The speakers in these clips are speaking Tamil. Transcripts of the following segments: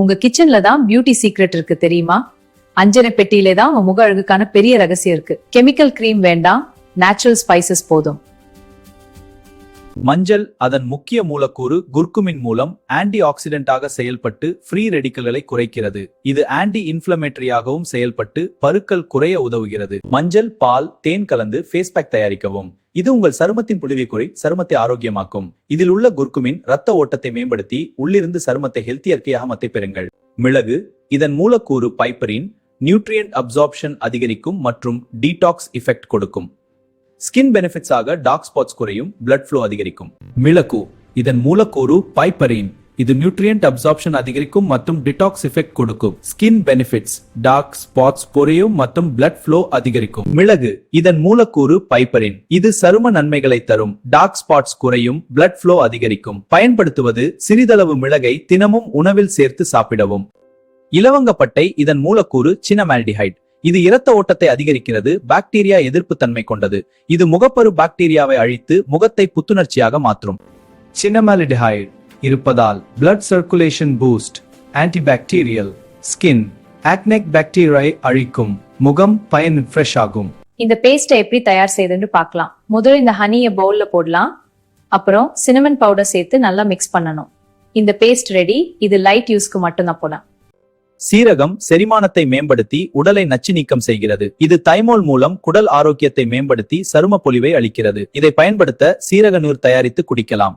உங்க கிச்சன்ல தான் பியூட்டி சீக்ரெட் இருக்கு தெரியுமா? அஞ்சரை பெட்டியிலே தான் உங்க முக அழகுக்கான பெரிய ரகசியம் இருக்கு. கெமிக்கல் கிரீம் வேண்டாம், நேச்சுரல் ஸ்பைசஸ் போதும். மஞ்சள் அதன் முக்கிய மூலக்கூறு குர்குமின் மூலம் ஆன்டி ஆக்சிடென்டாக செயல்பட்டு ஃப்ரீ ரெடிக்கல்களை குறைக்கிறது. இது ஆன்டி இன்ஃப்ளமேட்டரியாகவும் செயல்பட்டு பருக்கள் குறைய உதவுகிறது. மஞ்சள், பால், தேன் கலந்து ஃபேஸ் பேக் தயாரிக்கவும். இது உங்கள் சருமத்தின் புள்ளிவை குறை சருமத்தை ஆரோக்கியமாக்கும். இதில் உள்ள குர்குமின் ரத்த ஓட்டத்தை மேம்படுத்தி உள்ளிருந்து சருமத்தை ஹெல்த்தியற்கையாக பெறுங்கள். மிளகு இதன் மூலக்கூறு பைப்பரின் நியூட்ரியன்ட் அப்சார்ப்ஷன் அதிகரிக்கும் மற்றும் டீடாக்ஸ் எஃபெக்ட் கொடுக்கும். ஸ்கின் பெனிஃபிட்ஸ் ஆக டார்க் ஸ்பாட்ஸ் குறையும், பிளட் ஃப்ளோ அதிகரிக்கும். மிளகு இதன் மூலக்கூறு பைப்பரின், இது நியூட்ரியன்ட் அப்சார்ப்ஷன் அதிகரிக்கும் மற்றும் டிடாக்ஸ் எஃபெக்ட் கொடுக்கும். ஸ்கின் பெனிஃபிட்ஸ் டார்க் ஸ்பாட்ஸ் குறையும் மற்றும் பிளட் ஃப்ளோ அதிகரிக்கும். மிளகு இதன் மூலக்கூறு பைப்பரின், இது சரும நன்மைகளை தரும், டார்க் ஸ்பாட்ஸ் குறையும், பிளட் ஃப்ளோ அதிகரிக்கும். பயன்படுத்துவது சிறிதளவு மிளகை தினமும் உணவில் சேர்த்து சாப்பிடவும். இலவங்கப்பட்டை இதன் மூலக்கூறு சினமால்டிஹைட், இது இரத்த ஓட்டத்தை அதிகரிக்கிறது, பாக்டீரியா எதிர்ப்பு தன்மை கொண்டது. இது முகப்பரு பாக்டீரியாவை அழித்து முகத்தை புத்துணர்ச்சியாக மாற்றும். சினமால்டிஹைட் இருப்பதால் blood circulation boost, antibacterial, skin ஆக்னெக் பாக்டீரியாவை அழிக்கும், முகம் பயன் ஃப்ரெஷ் ஆகும். இந்த பேஸ்ட்டை எப்படி தயார் செய்யுதுன்னு பார்க்கலாம். முதல்ல இந்த ஹனியை பவுல்ல போடலாம். அப்புறம் சினமன் பவுடர் சேர்த்து நல்லா மிக்ஸ் பண்ணணும். இந்த பேஸ்ட் ரெடி. இது லைட் யூஸ்க்கு மட்டும்தான் போலாம். சீரகம் செரிமானத்தை மேம்படுத்தி உடலை நச்சு நீக்கம் செய்கிறது. இது தைமோல் மூலம் குடல் ஆரோக்கியத்தை மேம்படுத்தி சரும பொலிவை அளிக்கிறது. இதை பயன்படுத்த சீரக நீர் தயாரித்து குடிக்கலாம்.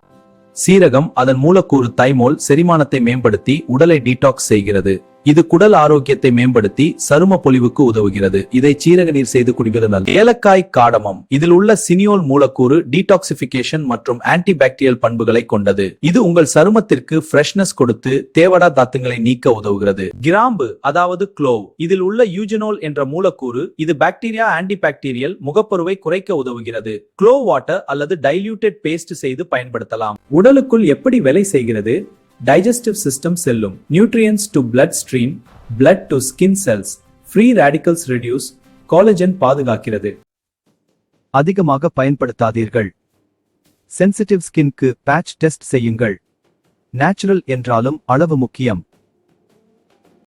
சீரகம் அதன் மூலக்கூறு தைமோல் செரிமானத்தை மேம்படுத்தி உடலை டீடாக்ஸ் செய்கிறது. இது குடல் ஆரோக்கியத்தை மேம்படுத்தி சரும பொலிவுக்கு உதவுகிறது. இதை சீரக நீர் செய்து குடிப்பது நல்லது. ஏலக்காய் காடமம், இதில் உள்ள சினியோல் மூலக்கூறு டீடாக்சிபிகேஷன் மற்றும் ஆன்டிபாக்டீரியல் பண்புகளை கொண்டது. இது உங்கள் சருமத்திற்கு ஃப்ரெஷ்னஸ் கொடுத்து தேவடா தாத்துங்களை நீக்க உதவுகிறது. கிராம்பு அதாவது க்ளோவ், இதில் உள்ள யூஜினோல் என்ற மூலக்கூறு, இது பாக்டீரியா ஆன்டிபாக்டீரியல் முகப்பருவை குறைக்க உதவுகிறது. க்ளோவ் வாட்டர் அல்லது டைல்யூட்டட் பேஸ்ட் செய்து பயன்படுத்தலாம். உடலுக்குள் எப்படி வேலை செய்கிறது? Digestive system செல்லும். Nutrients to blood stream, blood to skin cells, free radicals reduce, collagen பாதுகாக்கிறது. அதிகமாக பயன்படுத்தாதீர்கள். சென்சிட்டிவ் ஸ்கின்க்கு பேட்ச் டெஸ்ட் செய்யுங்கள். நேச்சுரல் என்றாலும் அளவு முக்கியம்.